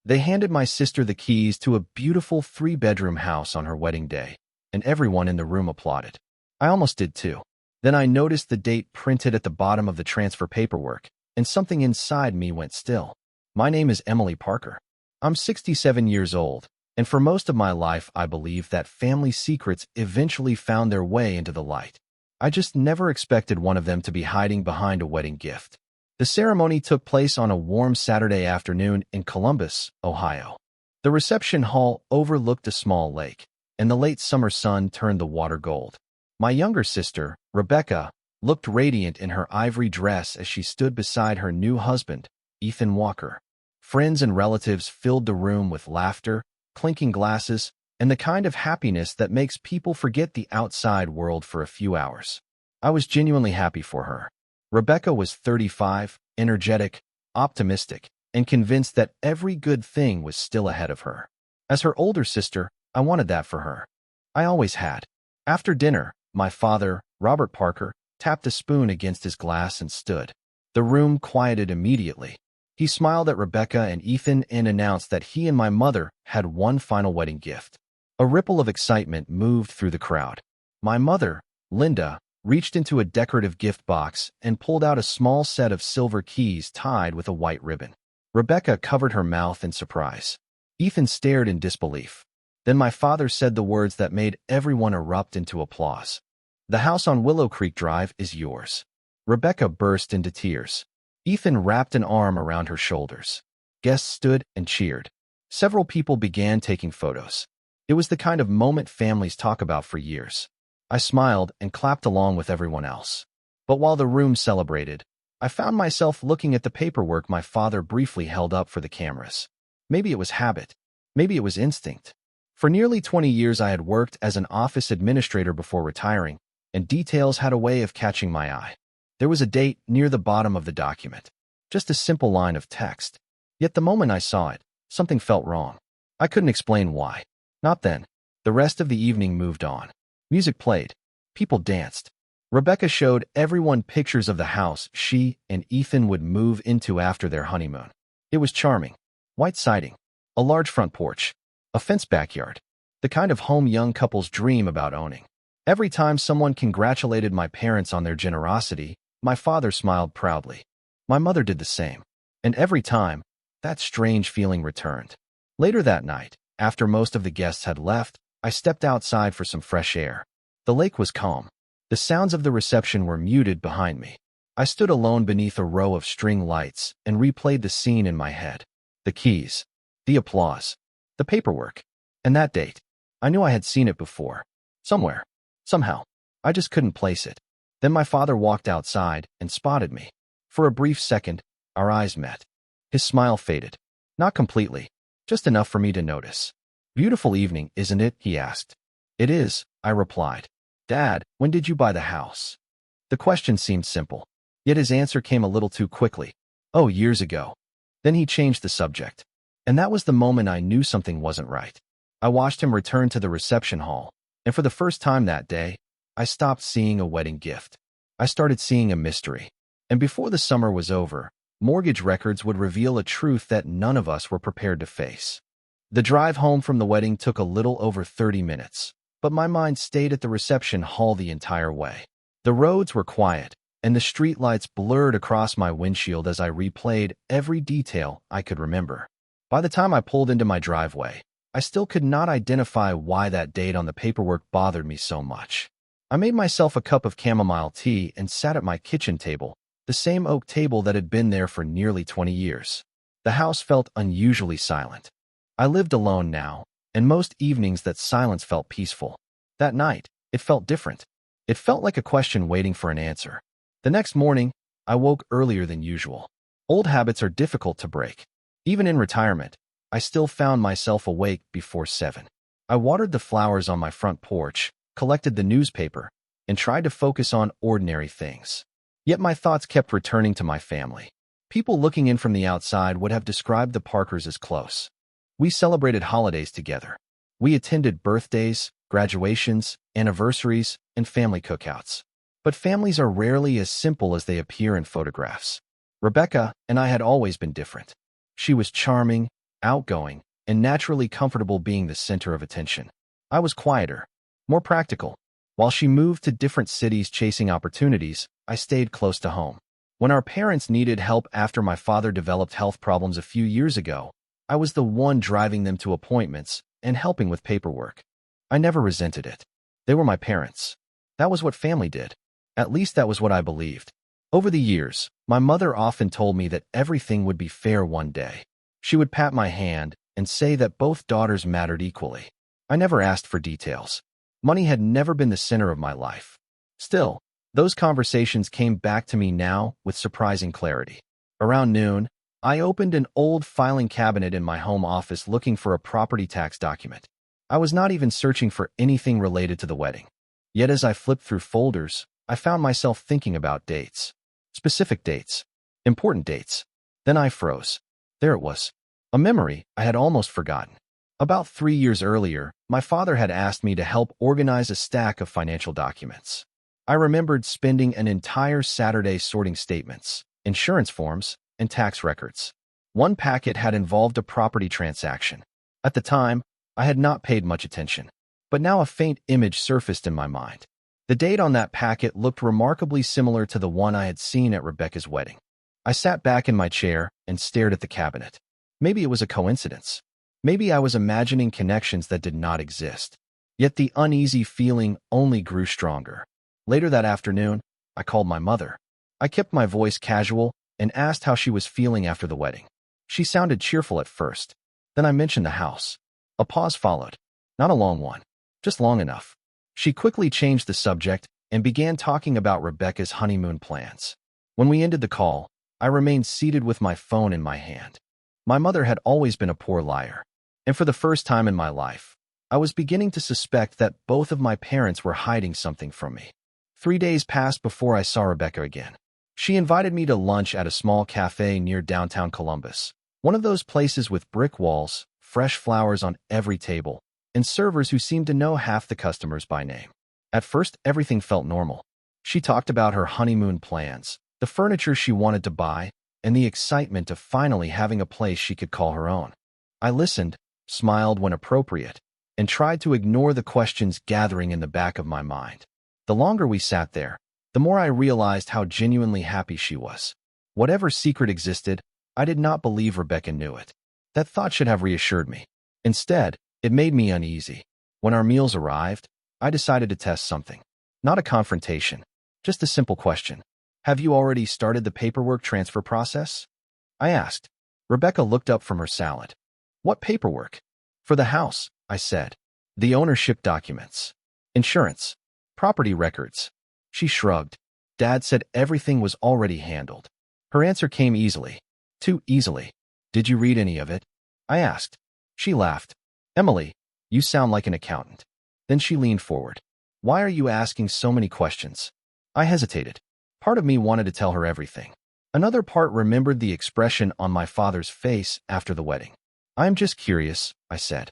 They handed my sister the keys to a beautiful three-bedroom house on her wedding day, and everyone in the room applauded. I almost did too. Then I noticed the date printed at the bottom of the transfer paperwork, and something inside me went still. My name is Emily Parker. I'm 67 years old, and for most of my life I believe that family secrets eventually found their way into the light. I just never expected one of them to be hiding behind a wedding gift. The ceremony took place on a warm Saturday afternoon in Columbus, Ohio. The reception hall overlooked a small lake, and the late summer sun turned the water gold. My younger sister, Rebecca, looked radiant in her ivory dress as she stood beside her new husband, Ethan Walker. Friends and relatives filled the room with laughter, clinking glasses, and the kind of happiness that makes people forget the outside world for a few hours. I was genuinely happy for her. Rebecca was 35, energetic, optimistic, and convinced that every good thing was still ahead of her. As her older sister, I wanted that for her. I always had. After dinner, my father, Robert Parker, tapped a spoon against his glass and stood. The room quieted immediately. He smiled at Rebecca and Ethan and announced that he and my mother had one final wedding gift. A ripple of excitement moved through the crowd. My mother, Linda, reached into a decorative gift box and pulled out a small set of silver keys tied with a white ribbon. Rebecca covered her mouth in surprise. Ethan stared in disbelief. Then my father said the words that made everyone erupt into applause. "The house on Willow Creek Drive is yours." Rebecca burst into tears. Ethan wrapped an arm around her shoulders. Guests stood and cheered. Several people began taking photos. It was the kind of moment families talk about for years. I smiled and clapped along with everyone else. But while the room celebrated, I found myself looking at the paperwork my father briefly held up for the cameras. Maybe it was habit. Maybe it was instinct. For nearly 20 years I had worked as an office administrator before retiring, and details had a way of catching my eye. There was a date near the bottom of the document. Just a simple line of text. Yet the moment I saw it, something felt wrong. I couldn't explain why. Not then. The rest of the evening moved on. Music played. People danced. Rebecca showed everyone pictures of the house she and Ethan would move into after their honeymoon. It was charming. White siding. A large front porch. A fenced backyard. The kind of home young couples dream about owning. Every time someone congratulated my parents on their generosity, my father smiled proudly. My mother did the same. And every time, that strange feeling returned. Later that night, after most of the guests had left, I stepped outside for some fresh air. The lake was calm. The sounds of the reception were muted behind me. I stood alone beneath a row of string lights and replayed the scene in my head. The keys, the applause, the paperwork, and that date. I knew I had seen it before. Somewhere. Somehow. I just couldn't place it. Then my father walked outside and spotted me. For a brief second, our eyes met. His smile faded. Not completely, just enough for me to notice. "Beautiful evening, isn't it?" he asked. "It is," I replied. "Dad, when did you buy the house?" The question seemed simple, yet his answer came a little too quickly. "Oh, years ago." Then he changed the subject. And that was the moment I knew something wasn't right. I watched him return to the reception hall, and for the first time that day, I stopped seeing a wedding gift. I started seeing a mystery. And before the summer was over, mortgage records would reveal a truth that none of us were prepared to face. The drive home from the wedding took a little over 30 minutes, but my mind stayed at the reception hall the entire way. The roads were quiet, and the streetlights blurred across my windshield as I replayed every detail I could remember. By the time I pulled into my driveway, I still could not identify why that date on the paperwork bothered me so much. I made myself a cup of chamomile tea and sat at my kitchen table, the same oak table that had been there for nearly 20 years. The house felt unusually silent. I lived alone now, and most evenings that silence felt peaceful. That night, it felt different. It felt like a question waiting for an answer. The next morning, I woke earlier than usual. Old habits are difficult to break. Even in retirement, I still found myself awake before 7. I watered the flowers on my front porch, collected the newspaper, and tried to focus on ordinary things. Yet my thoughts kept returning to my family. People looking in from the outside would have described the Parkers as close. We celebrated holidays together. We attended birthdays, graduations, anniversaries, and family cookouts. But families are rarely as simple as they appear in photographs. Rebecca and I had always been different. She was charming, outgoing, and naturally comfortable being the center of attention. I was quieter, more practical. While she moved to different cities chasing opportunities, I stayed close to home. When our parents needed help after my father developed health problems a few years ago, I was the one driving them to appointments and helping with paperwork. I never resented it. They were my parents. That was what family did. At least that was what I believed. Over the years, my mother often told me that everything would be fair one day. She would pat my hand and say that both daughters mattered equally. I never asked for details. Money had never been the center of my life. Still, those conversations came back to me now with surprising clarity. Around noon, I opened an old filing cabinet in my home office looking for a property tax document. I was not even searching for anything related to the wedding. Yet as I flipped through folders, I found myself thinking about dates. Specific dates. Important dates. Then I froze. There it was. A memory I had almost forgotten. About 3 years earlier, my father had asked me to help organize a stack of financial documents. I remembered spending an entire Saturday sorting statements, insurance forms, and tax records. One packet had involved a property transaction. At the time, I had not paid much attention, but now a faint image surfaced in my mind. The date on that packet looked remarkably similar to the one I had seen at Rebecca's wedding. I sat back in my chair and stared at the cabinet. Maybe it was a coincidence. Maybe I was imagining connections that did not exist. Yet the uneasy feeling only grew stronger. Later that afternoon, I called my mother. I kept my voice casual and asked how she was feeling after the wedding. She sounded cheerful at first. Then I mentioned the house. A pause followed. Not a long one, just long enough. She quickly changed the subject and began talking about Rebecca's honeymoon plans. When we ended the call, I remained seated with my phone in my hand. My mother had always been a poor liar, and for the first time in my life, I was beginning to suspect that both of my parents were hiding something from me. 3 days passed before I saw Rebecca again. She invited me to lunch at a small cafe near downtown Columbus, one of those places with brick walls, fresh flowers on every table, and servers who seemed to know half the customers by name. At first, everything felt normal. She talked about her honeymoon plans, the furniture she wanted to buy, and the excitement of finally having a place she could call her own. I listened, smiled when appropriate, and tried to ignore the questions gathering in the back of my mind. The longer we sat there, the more I realized how genuinely happy she was. Whatever secret existed, I did not believe Rebecca knew it. That thought should have reassured me. Instead, it made me uneasy. When our meals arrived, I decided to test something. Not a confrontation, just a simple question. Have you already started the paperwork transfer process? I asked. Rebecca looked up from her salad. What paperwork? For the house, I said. The ownership documents. Insurance. Property records. She shrugged. Dad said everything was already handled. Her answer came easily. Too easily. Did you read any of it? I asked. She laughed. Emily, you sound like an accountant. Then she leaned forward. Why are you asking so many questions? I hesitated. Part of me wanted to tell her everything. Another part remembered the expression on my father's face after the wedding. I am just curious, I said.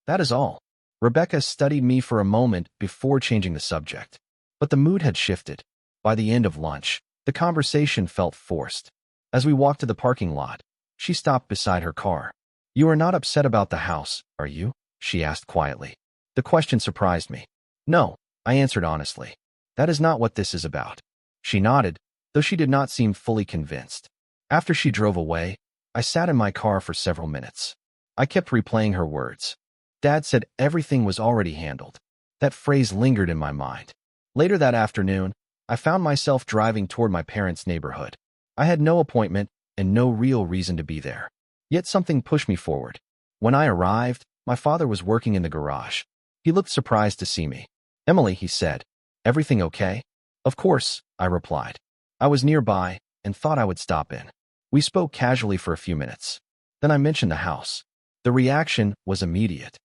That is all. Rebecca studied me for a moment before changing the subject. But the mood had shifted. By the end of lunch, the conversation felt forced. As we walked to the parking lot, she stopped beside her car. You are not upset about the house, are you? She asked quietly. The question surprised me. No, I answered honestly. That is not what this is about. She nodded, though she did not seem fully convinced. After she drove away, I sat in my car for several minutes. I kept replaying her words. Dad said everything was already handled. That phrase lingered in my mind. Later that afternoon, I found myself driving toward my parents' neighborhood. I had no appointment and no real reason to be there. Yet something pushed me forward. When I arrived, my father was working in the garage. He looked surprised to see me. Emily, he said, everything okay? Of course, I replied. I was nearby and thought I would stop in. We spoke casually for a few minutes. Then I mentioned the house. The reaction was immediate.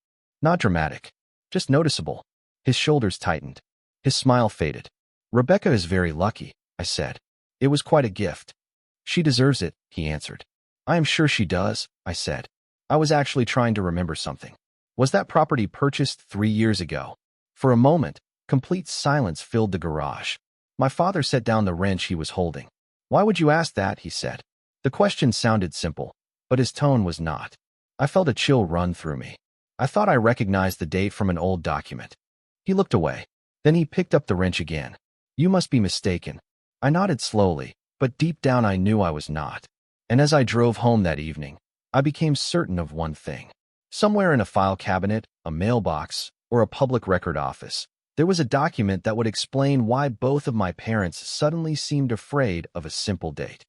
Not dramatic, just noticeable. His shoulders tightened. His smile faded. Rebecca is very lucky, I said. It was quite a gift. She deserves it, he answered. I am sure she does, I said. I was actually trying to remember something. Was that property purchased 3 years ago? For a moment, complete silence filled the garage. My father set down the wrench he was holding. Why would you ask that, he said. The question sounded simple, but his tone was not. I felt a chill run through me. I thought I recognized the date from an old document. He looked away. Then he picked up the wrench again. You must be mistaken. I nodded slowly, but deep down I knew I was not. And as I drove home that evening, I became certain of one thing. Somewhere in a file cabinet, a mailbox, or a public record office, there was a document that would explain why both of my parents suddenly seemed afraid of a simple date.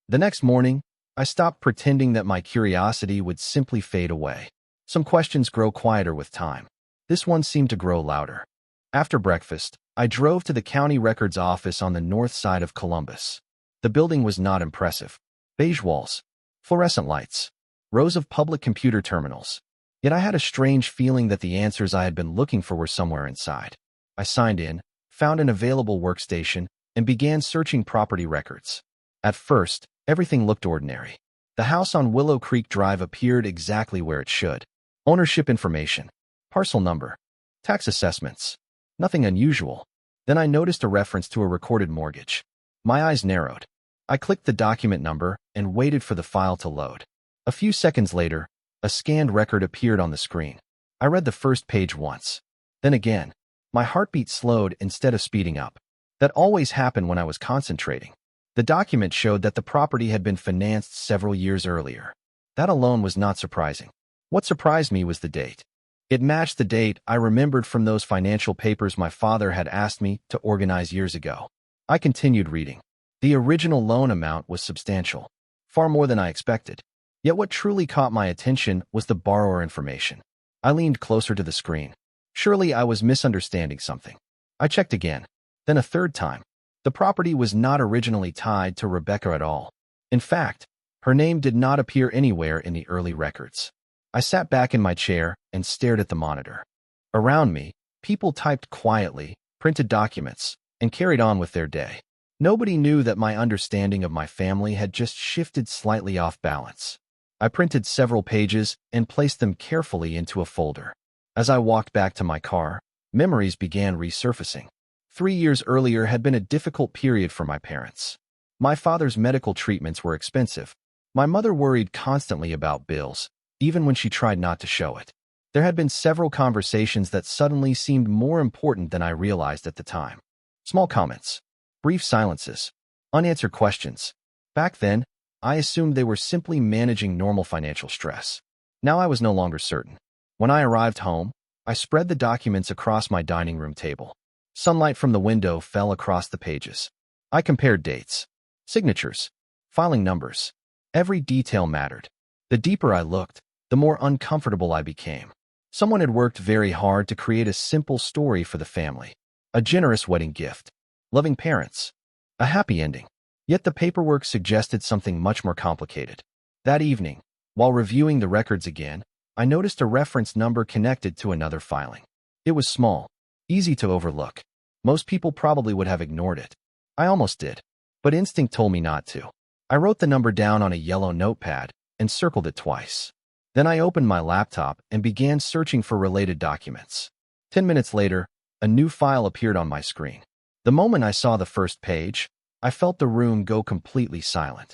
The next morning, I stopped pretending that my curiosity would simply fade away. Some questions grow quieter with time. This one seemed to grow louder. After breakfast, I drove to the county records office on the north side of Columbus. The building was not impressive. Beige walls, fluorescent lights, rows of public computer terminals. Yet I had a strange feeling that the answers I had been looking for were somewhere inside. I signed in, found an available workstation, and began searching property records. At first, everything looked ordinary. The house on Willow Creek Drive appeared exactly where it should. Ownership information, parcel number, tax assessments. Nothing unusual. Then I noticed a reference to a recorded mortgage. My eyes narrowed. I clicked the document number and waited for the file to load. A few seconds later, a scanned record appeared on the screen. I read the first page once. Then again. My heartbeat slowed instead of speeding up. That always happened when I was concentrating. The document showed that the property had been financed several years earlier. That alone was not surprising. What surprised me was the date. It matched the date I remembered from those financial papers my father had asked me to organize years ago. I continued reading. The original loan amount was substantial, far more than I expected. Yet what truly caught my attention was the borrower information. I leaned closer to the screen. Surely I was misunderstanding something. I checked again, then a third time. The property was not originally tied to Rebecca at all. In fact, her name did not appear anywhere in the early records. I sat back in my chair and stared at the monitor. Around me, people typed quietly, printed documents, and carried on with their day. Nobody knew that my understanding of my family had just shifted slightly off balance. I printed several pages and placed them carefully into a folder. As I walked back to my car, memories began resurfacing. 3 years earlier had been a difficult period for my parents. My father's medical treatments were expensive. My mother worried constantly about bills, even when she tried not to show it. There had been several conversations that suddenly seemed more important than I realized at the time. Small comments, brief silences, unanswered questions. Back then, I assumed they were simply managing normal financial stress. Now I was no longer certain. When I arrived home, I spread the documents across my dining room table. Sunlight from the window fell across the pages. I compared dates, signatures, filing numbers. Every detail mattered. The deeper I looked, the more uncomfortable I became. Someone had worked very hard to create a simple story for the family. A generous wedding gift, loving parents, a happy ending. Yet the paperwork suggested something much more complicated. That evening, while reviewing the records again, I noticed a reference number connected to another filing. It was small, easy to overlook. Most people probably would have ignored it. I almost did, but instinct told me not to. I wrote the number down on a yellow notepad and circled it twice. Then I opened my laptop and began searching for related documents. 10 minutes later, a new file appeared on my screen. The moment I saw the first page, I felt the room go completely silent.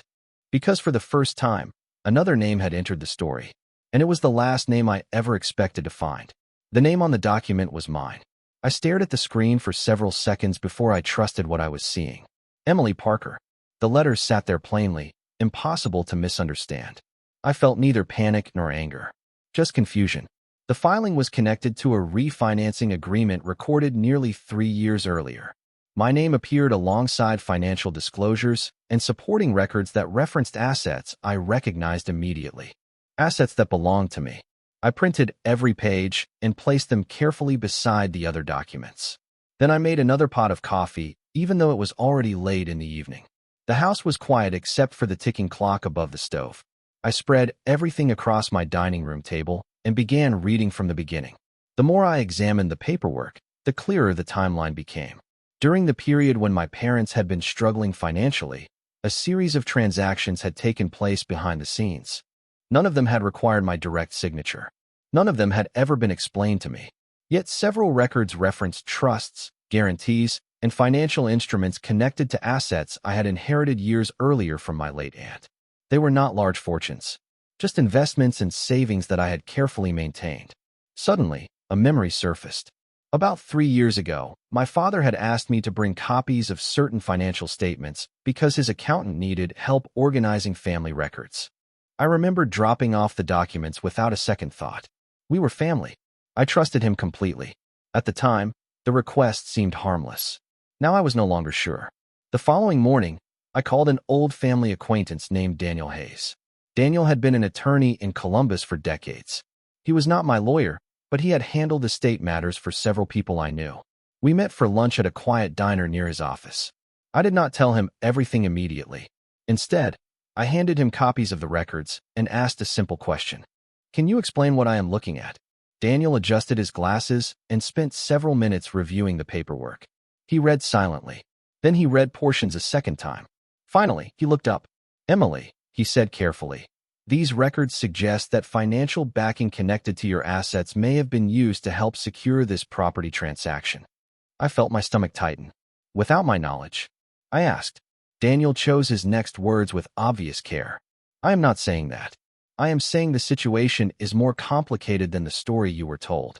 Because for the first time, another name had entered the story. And it was the last name I ever expected to find. The name on the document was mine. I stared at the screen for several seconds before I trusted what I was seeing. Emily Parker. The letters sat there plainly, impossible to misunderstand. I felt neither panic nor anger, just confusion. The filing was connected to a refinancing agreement recorded nearly 3 years earlier. My name appeared alongside financial disclosures and supporting records that referenced assets I recognized immediately. Assets that belonged to me. I printed every page and placed them carefully beside the other documents. Then I made another pot of coffee, even though it was already late in the evening. The house was quiet except for the ticking clock above the stove. I spread everything across my dining room table and began reading from the beginning. The more I examined the paperwork, the clearer the timeline became. During the period when my parents had been struggling financially, a series of transactions had taken place behind the scenes. None of them had required my direct signature. None of them had ever been explained to me. Yet several records referenced trusts, guarantees, and financial instruments connected to assets I had inherited years earlier from my late aunt. They were not large fortunes, just investments and savings that I had carefully maintained. Suddenly, a memory surfaced. About 3 years ago, my father had asked me to bring copies of certain financial statements because his accountant needed help organizing family records. I remembered dropping off the documents without a second thought. We were family. I trusted him completely. At the time, the request seemed harmless. Now I was no longer sure. The following morning, I called an old family acquaintance named Daniel Hayes. Daniel had been an attorney in Columbus for decades. He was not my lawyer, but he had handled estate matters for several people I knew. We met for lunch at a quiet diner near his office. I did not tell him everything immediately. Instead, I handed him copies of the records and asked a simple question. Can you explain what I am looking at? Daniel adjusted his glasses and spent several minutes reviewing the paperwork. He read silently. Then he read portions a second time. Finally, he looked up. Emily, he said carefully, these records suggest that financial backing connected to your assets may have been used to help secure this property transaction. I felt my stomach tighten. Without my knowledge, I asked. Daniel chose his next words with obvious care. I am not saying that. I am saying the situation is more complicated than the story you were told.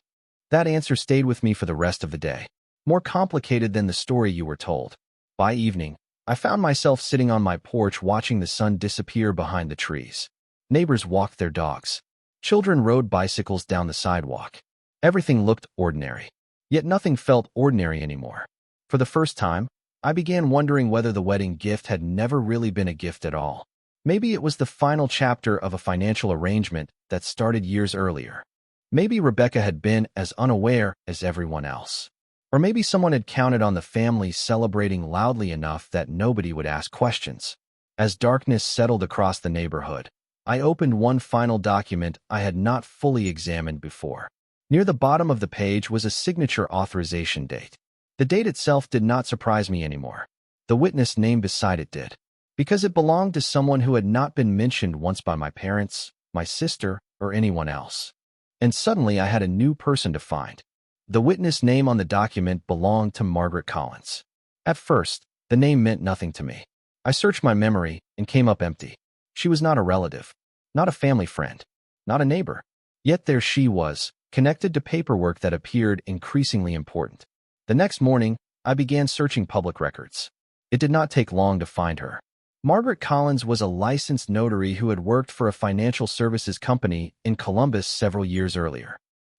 That answer stayed with me for the rest of the day. More complicated than the story you were told. By evening, I found myself sitting on my porch watching the sun disappear behind the trees. Neighbors walked their dogs. Children rode bicycles down the sidewalk. Everything looked ordinary. Yet nothing felt ordinary anymore. For the first time, I began wondering whether the wedding gift had never really been a gift at all. Maybe it was the final chapter of a financial arrangement that started years earlier. Maybe Rebecca had been as unaware as everyone else. Or maybe someone had counted on the family celebrating loudly enough that nobody would ask questions. As darkness settled across the neighborhood, I opened one final document I had not fully examined before. Near the bottom of the page was a signature authorization date. The date itself did not surprise me anymore. The witness name beside it did, because it belonged to someone who had not been mentioned once by my parents, my sister, or anyone else. And suddenly I had a new person to find. The witness name on the document belonged to Margaret Collins. At first, the name meant nothing to me. I searched my memory and came up empty. She was not a relative, not a family friend, not a neighbor. Yet there she was, connected to paperwork that appeared increasingly important. The next morning, I began searching public records. It did not take long to find her. Margaret Collins was a licensed notary who had worked for a financial services company in Columbus several years earlier.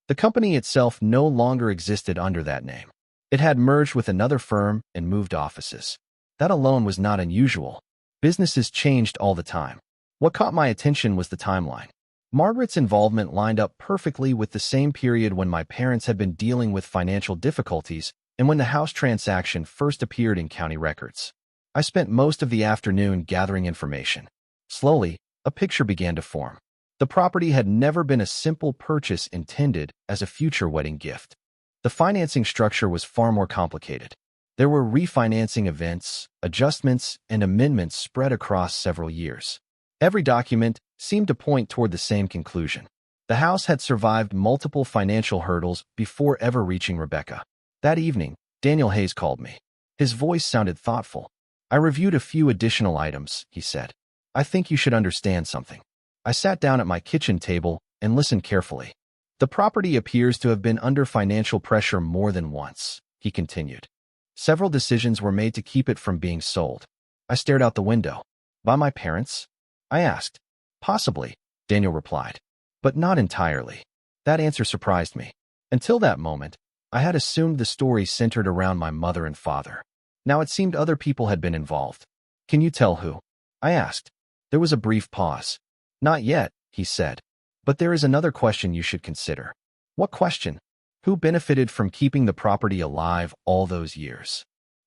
The company itself no longer existed under that name. It had merged with another firm and moved offices. That alone was not unusual. Businesses changed all the time. What caught my attention was the timeline. Margaret's involvement lined up perfectly with the same period when my parents had been dealing with financial difficulties and when the house transaction first appeared in county records. I spent most of the afternoon gathering information. Slowly, a picture began to form. The property had never been a simple purchase intended as a future wedding gift. The financing structure was far more complicated. There were refinancing events, adjustments, and amendments spread across several years. Every document seemed to point toward the same conclusion. The house had survived multiple financial hurdles before ever reaching Rebecca. That evening, Daniel Hayes called me. His voice sounded thoughtful. I reviewed a few additional items, he said. I think you should understand something. I sat down at my kitchen table and listened carefully. The property appears to have been under financial pressure more than once, he continued. Several decisions were made to keep it from being sold. I stared out the window. By my parents? I asked. Possibly, Daniel replied. But not entirely. That answer surprised me. Until that moment, I had assumed the story centered around my mother and father. Now it seemed other people had been involved. Can you tell who? I asked. There was a brief pause. Not yet, he said. But there is another question you should consider. What question? Who benefited from keeping the property alive all those years?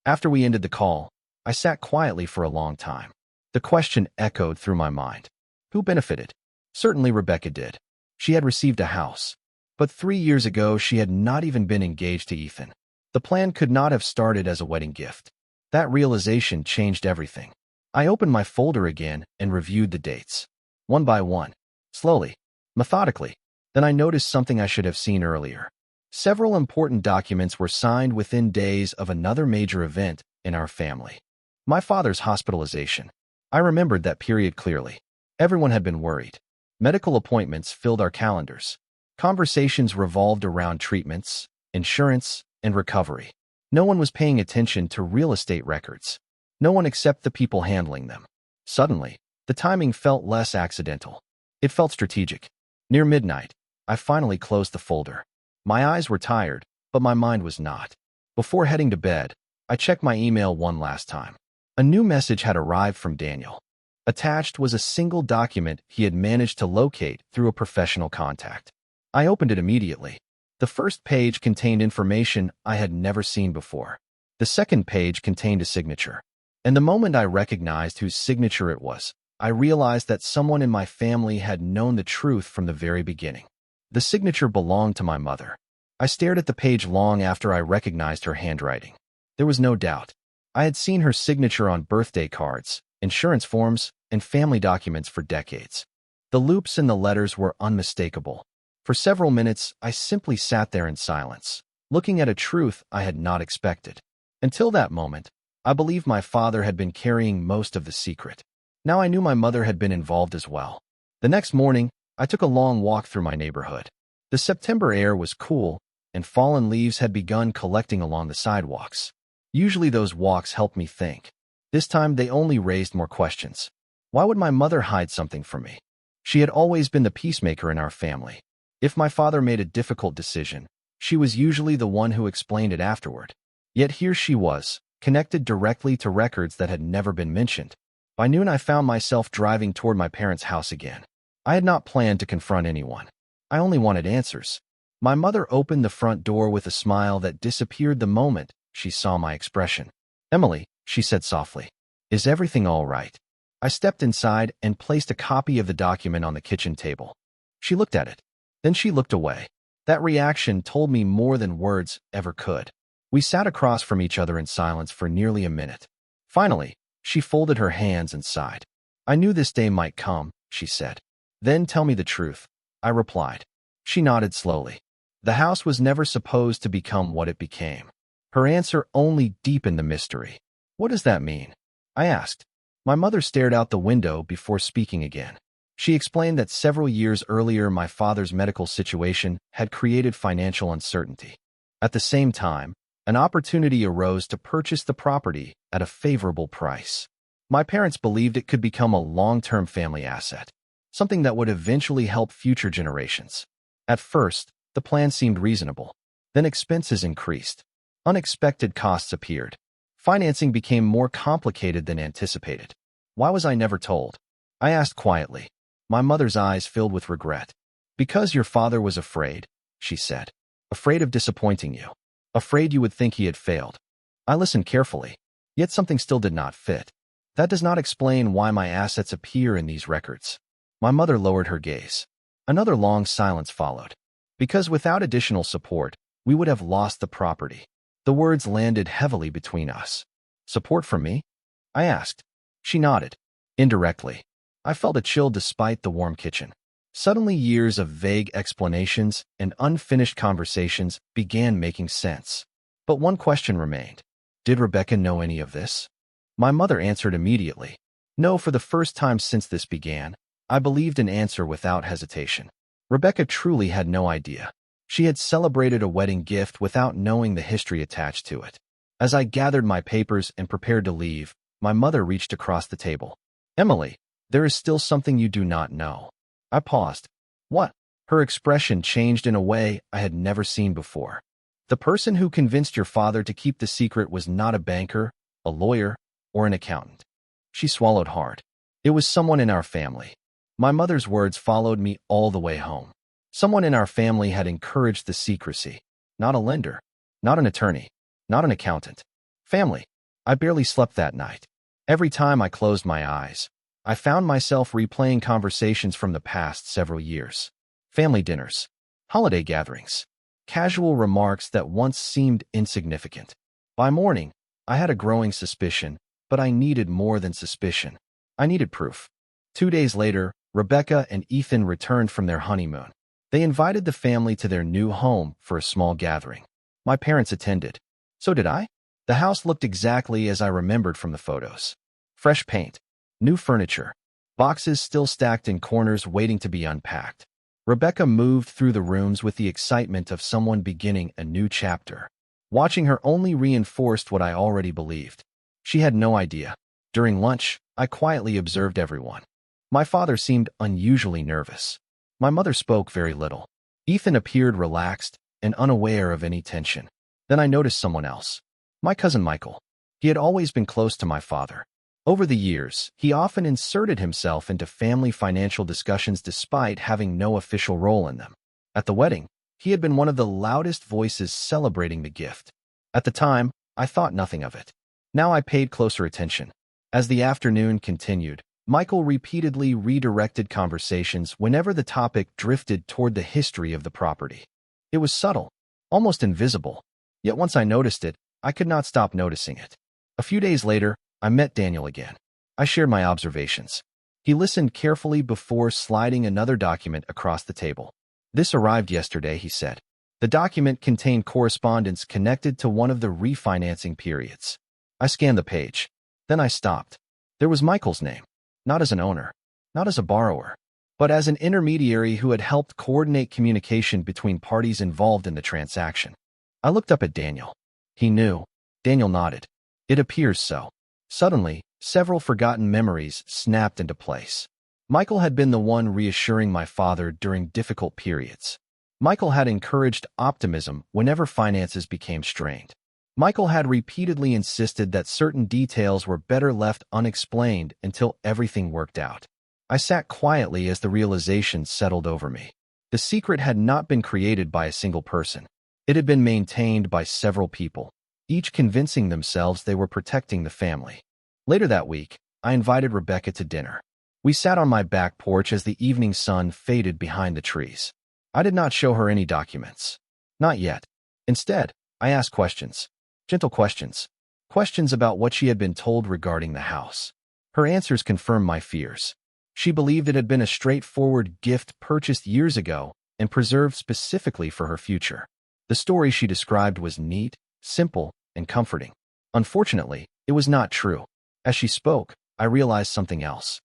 After we ended the call, I sat quietly for a long time. The question echoed through my mind. Who benefited? Certainly Rebecca did. She had received a house. But 3 years ago, she had not even been engaged to Ethan. The plan could not have started as a wedding gift. That realization changed everything. I opened my folder again and reviewed the dates. One by one. Slowly. Methodically. Then I noticed something I should have seen earlier. Several important documents were signed within days of another major event in our family. My father's hospitalization. I remembered that period clearly. Everyone had been worried. Medical appointments filled our calendars. Conversations revolved around treatments, insurance, and recovery. No one was paying attention to real estate records. No one except the people handling them. Suddenly, the timing felt less accidental. It felt strategic. Near midnight, I finally closed the folder. My eyes were tired, but my mind was not. Before heading to bed, I checked my email one last time. A new message had arrived from Daniel. Attached was a single document he had managed to locate through a professional contact. I opened it immediately. The first page contained information I had never seen before. The second page contained a signature. And the moment I recognized whose signature it was, I realized that someone in my family had known the truth from the very beginning. The signature belonged to my mother. I stared at the page long after I recognized her handwriting. There was no doubt. I had seen her signature on birthday cards, insurance forms, and family documents for decades. The loops in the letters were unmistakable. For several minutes, I simply sat there in silence, looking at a truth I had not expected. Until that moment, I believed my father had been carrying most of the secret. Now I knew my mother had been involved as well. The next morning, I took a long walk through my neighborhood. The September air was cool, and fallen leaves had begun collecting along the sidewalks. Usually those walks helped me think. This time they only raised more questions. Why would my mother hide something from me? She had always been the peacemaker in our family. If my father made a difficult decision, she was usually the one who explained it afterward. Yet here she was, connected directly to records that had never been mentioned. By noon I found myself driving toward my parents' house again. I had not planned to confront anyone. I only wanted answers. My mother opened the front door with a smile that disappeared the moment she saw my expression. "Emily," she said softly, "is everything all right?" I stepped inside and placed a copy of the document on the kitchen table. She looked at it. Then she looked away. That reaction told me more than words ever could. We sat across from each other in silence for nearly a minute. Finally, she folded her hands and sighed. "I knew this day might come," she said. "Then tell me the truth," I replied. She nodded slowly. The house was never supposed to become what it became. Her answer only deepened the mystery. "What does that mean?" I asked. My mother stared out the window before speaking again. She explained that several years earlier my father's medical situation had created financial uncertainty. At the same time, an opportunity arose to purchase the property at a favorable price. My parents believed it could become a long-term family asset, something that would eventually help future generations. At first, the plan seemed reasonable. Then expenses increased. Unexpected costs appeared. Financing became more complicated than anticipated. Why was I never told? I asked quietly. My mother's eyes filled with regret. "Because your father was afraid," she said. "Afraid of disappointing you. Afraid you would think he had failed." I listened carefully, yet something still did not fit. "That does not explain why my assets appear in these records." My mother lowered her gaze. Another long silence followed. "Because without additional support, we would have lost the property." The words landed heavily between us. "Support from me?" I asked. She nodded. Indirectly. I felt a chill despite the warm kitchen. Suddenly years of vague explanations and unfinished conversations began making sense. But one question remained. Did Rebecca know any of this? My mother answered immediately. No, for the first time since this began, I believed an answer without hesitation. Rebecca truly had no idea. She had celebrated a wedding gift without knowing the history attached to it. As I gathered my papers and prepared to leave, my mother reached across the table. "Emily, there is still something you do not know." I paused. "What?" Her expression changed in a way I had never seen before. "The person who convinced your father to keep the secret was not a banker, a lawyer, or an accountant." She swallowed hard. "It was someone in our family." My mother's words followed me all the way home. Someone in our family had encouraged the secrecy. Not a lender, not an attorney, not an accountant. Family. I barely slept that night. Every time I closed my eyes, I found myself replaying conversations from the past several years. Family dinners, holiday gatherings, casual remarks that once seemed insignificant. By morning, I had a growing suspicion, but I needed more than suspicion. I needed proof. 2 days later, Rebecca and Ethan returned from their honeymoon. They invited the family to their new home for a small gathering. My parents attended. So did I. The house looked exactly as I remembered from the photos. Fresh paint, new furniture, boxes still stacked in corners waiting to be unpacked. Rebecca moved through the rooms with the excitement of someone beginning a new chapter. Watching her only reinforced what I already believed. She had no idea. During lunch, I quietly observed everyone. My father seemed unusually nervous. My mother spoke very little. Ethan appeared relaxed and unaware of any tension. Then I noticed someone else. My cousin Michael. He had always been close to my father. Over the years, he often inserted himself into family financial discussions despite having no official role in them. At the wedding, he had been one of the loudest voices celebrating the gift. At the time, I thought nothing of it. Now I paid closer attention. As the afternoon continued, Michael repeatedly redirected conversations whenever the topic drifted toward the history of the property. It was subtle, almost invisible, yet once I noticed it, I could not stop noticing it. A few days later, I met Daniel again. I shared my observations. He listened carefully before sliding another document across the table. "This arrived yesterday," he said. The document contained correspondence connected to one of the refinancing periods. I scanned the page. Then I stopped. There was Michael's name, not as an owner, not as a borrower, but as an intermediary who had helped coordinate communication between parties involved in the transaction. I looked up at Daniel. He knew. Daniel nodded. "It appears so." Suddenly, several forgotten memories snapped into place. Michael had been the one reassuring my father during difficult periods. Michael had encouraged optimism whenever finances became strained. Michael had repeatedly insisted that certain details were better left unexplained until everything worked out. I sat quietly as the realization settled over me. The secret had not been created by a single person. It had been maintained by several people, each convincing themselves they were protecting the family. Later that week, I invited Rebecca to dinner. We sat on my back porch as the evening sun faded behind the trees. I did not show her any documents. Not yet. Instead, I asked questions. Gentle questions. Questions about what she had been told regarding the house. Her answers confirmed my fears. She believed it had been a straightforward gift purchased years ago and preserved specifically for her future. The story she described was neat, simple, and comforting. Unfortunately, it was not true. As she spoke, I realized something else.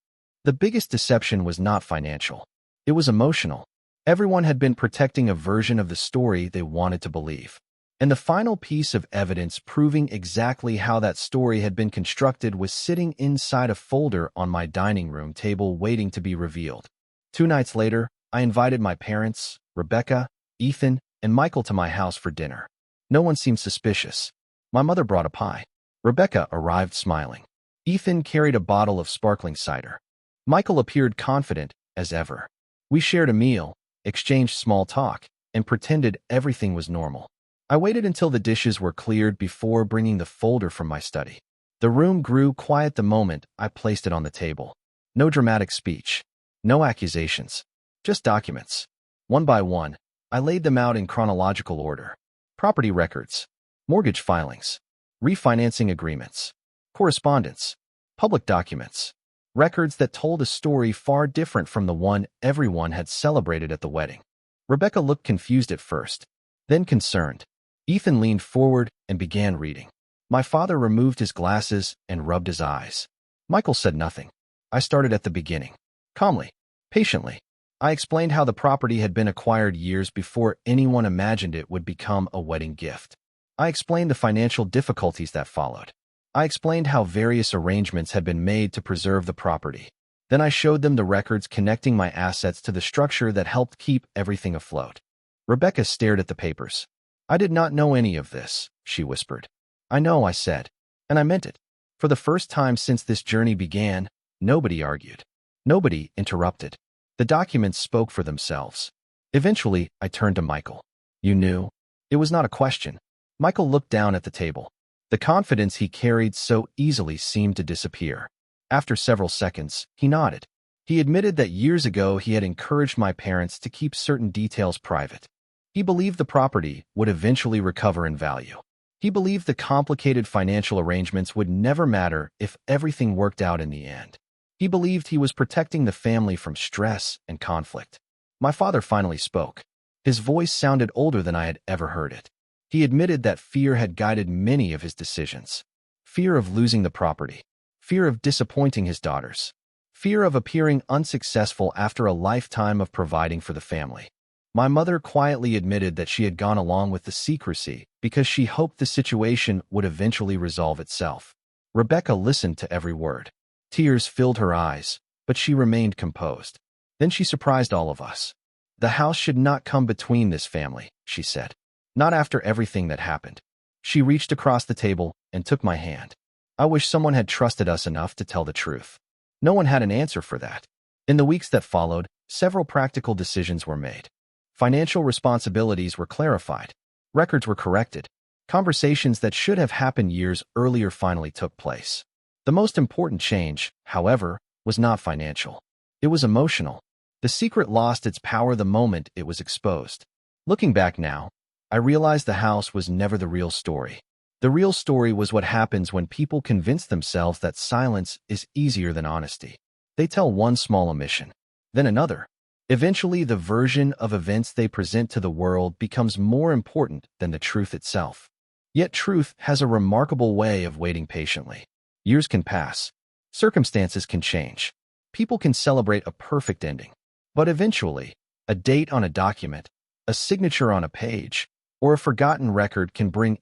The biggest deception was not financial. It was emotional. Everyone had been protecting a version of the story they wanted to believe. And the final piece of evidence proving exactly how that story had been constructed was sitting inside a folder on my dining room table waiting to be revealed. 2 nights later, I invited my parents, Rebecca, Ethan, and Michael to my house for dinner. No one seemed suspicious. My mother brought a pie. Rebecca arrived smiling. Ethan carried a bottle of sparkling cider. Michael appeared confident as ever. We shared a meal, exchanged small talk, and pretended everything was normal. I waited until the dishes were cleared before bringing the folder from my study. The room grew quiet the moment I placed it on the table. No dramatic speech. No accusations. Just documents. One by one, I laid them out in chronological order. Property records. Mortgage filings. Refinancing agreements. Correspondence. Public documents. Records that told a story far different from the one everyone had celebrated at the wedding. Rebecca looked confused at first, then concerned. Ethan leaned forward and began reading. My father removed his glasses and rubbed his eyes. Michael said nothing. I started at the beginning. Calmly, patiently, I explained how the property had been acquired years before anyone imagined it would become a wedding gift. I explained the financial difficulties that followed. I explained how various arrangements had been made to preserve the property. Then I showed them the records connecting my assets to the structure that helped keep everything afloat. Rebecca stared at the papers. "I did not know any of this," she whispered. "I know," I said, and I meant it. For the first time since this journey began, nobody argued. Nobody interrupted. The documents spoke for themselves. Eventually, I turned to Michael. "You knew?" It was not a question. Michael looked down at the table. The confidence he carried so easily seemed to disappear. After several seconds, he nodded. He admitted that years ago he had encouraged my parents to keep certain details private. He believed the property would eventually recover in value. He believed the complicated financial arrangements would never matter if everything worked out in the end. He believed he was protecting the family from stress and conflict. My father finally spoke. His voice sounded older than I had ever heard it. He admitted that fear had guided many of his decisions. Fear of losing the property. Fear of disappointing his daughters. Fear of appearing unsuccessful after a lifetime of providing for the family. My mother quietly admitted that she had gone along with the secrecy because she hoped the situation would eventually resolve itself. Rebecca listened to every word. Tears filled her eyes, but she remained composed. Then she surprised all of us. The house should not come between this family, she said. Not after everything that happened. She reached across the table and took my hand. I wish someone had trusted us enough to tell the truth. No one had an answer for that. In the weeks that followed, several practical decisions were made. Financial responsibilities were clarified. Records were corrected. Conversations that should have happened years earlier finally took place. The most important change, however, was not financial. It was emotional. The secret lost its power the moment it was exposed. Looking back now, I realized the house was never the real story. The real story was what happens when people convince themselves that silence is easier than honesty. They tell one small omission, then another. Eventually, the version of events they present to the world becomes more important than the truth itself. Yet truth has a remarkable way of waiting patiently. Years can pass. Circumstances can change. People can celebrate a perfect ending. But eventually, a date on a document, a signature on a page, or a forgotten record can bring